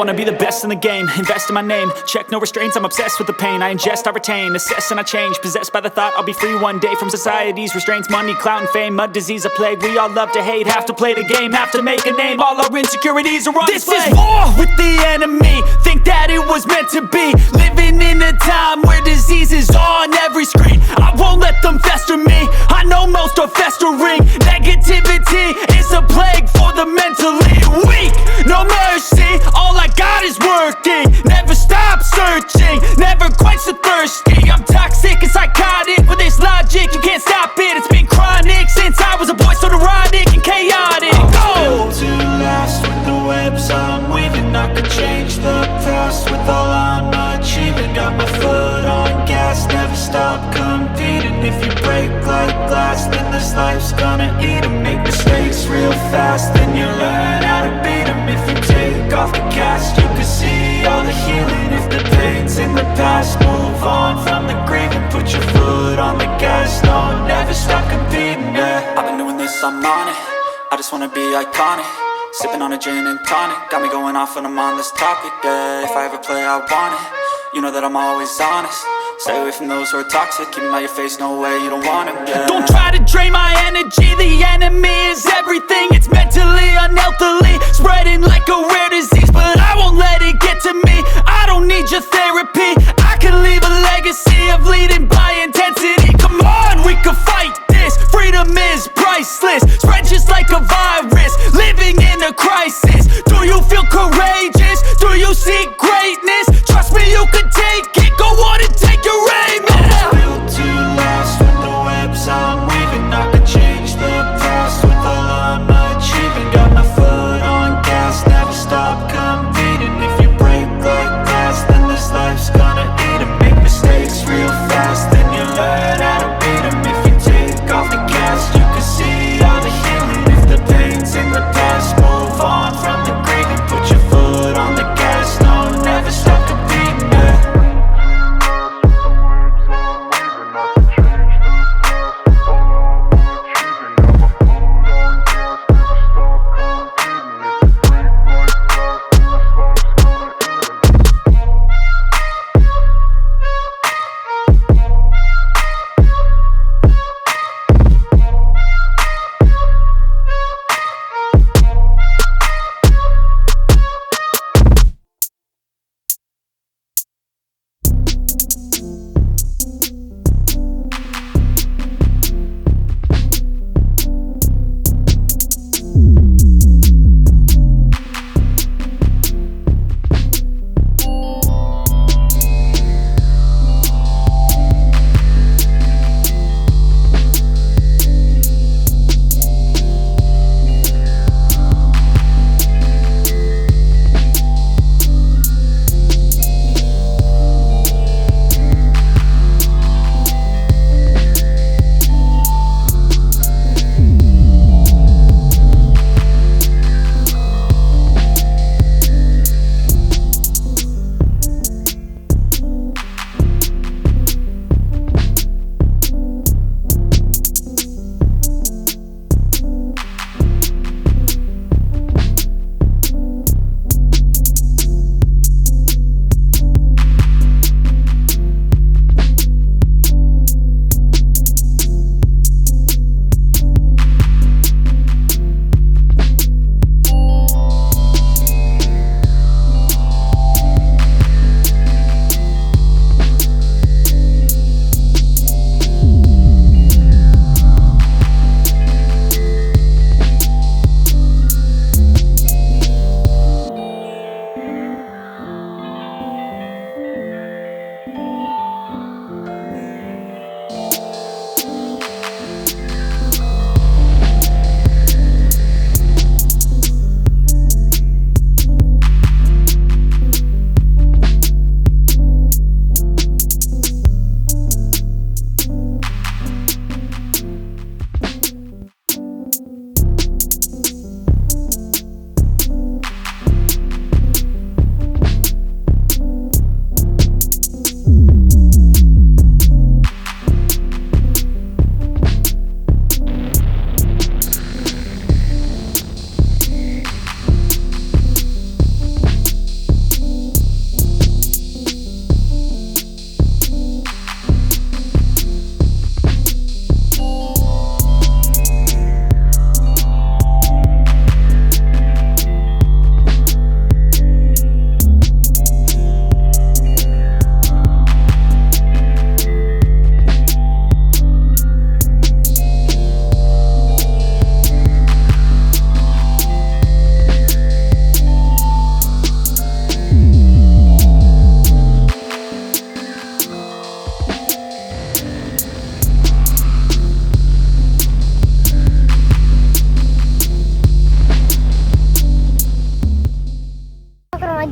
wanna be the best in the game, invest in my name, check no restraints, I'm obsessed with the pain. I ingest, I retain, assess and I change, possessed by the thought I'll be free one day from society's restraints. Money, clout and fame, mud, disease, a plague. We all love to hate, have to play the game, have to make a name. All our insecurities are on display. This is war with the enemy, think that it was meant to be. Living in a time where disease is on every screen. I won't let them fester me, I know most are festering. Negativity is a plague for the mentally weak. No mercy, all I got is working. Never stop searching, never quite so thirsty. I'm toxic and psychotic, with this logic you can't stop it. It's been chronic since I was a boy, so neurotic and chaotic. I'm built to last with the webs I'm weaving. I could change the past with all I'm achieving. Got my foot on gas, never stop competing. If you break like glass, then this life's gonna eat 'em. Make mistakes real fast, then you learn how to beat 'em. If you take off the cast, you can see all the healing. If the pain's in the past, move on from the grieving. Put your foot on the gas, no, never stop competing, yeah. I've been doing this, I'm on it, I just wanna be iconic. Sipping on a gin and tonic, got me going off when I'm on this topic, yeah. If I ever play, I want it, you know that I'm always honest. Stay away from those who are toxic, keep them out your face, no way, you don't want them, yeah. Don't try to drain my energy, the enemy is everything. It's mentally, unhealthily, spreading like a rare disease. But I won't let it get to me, I don't need your therapy. I can leave a legacy of leading by intensity. Come on, we can fight this, freedom is priceless. Spread just like a virus, living in a crisis. Do you feel courageous? Do you seek greatness? Trust me, you can take it, go on and take your aim, yeah. I'm built to last with the webs I'm weaving. I could change the past with all I'm achieving. Got my foot on gas, never stop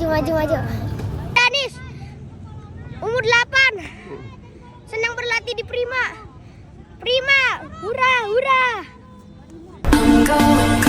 maju. Danis, umur 8, senang berlatih di Prima, hura. I'm going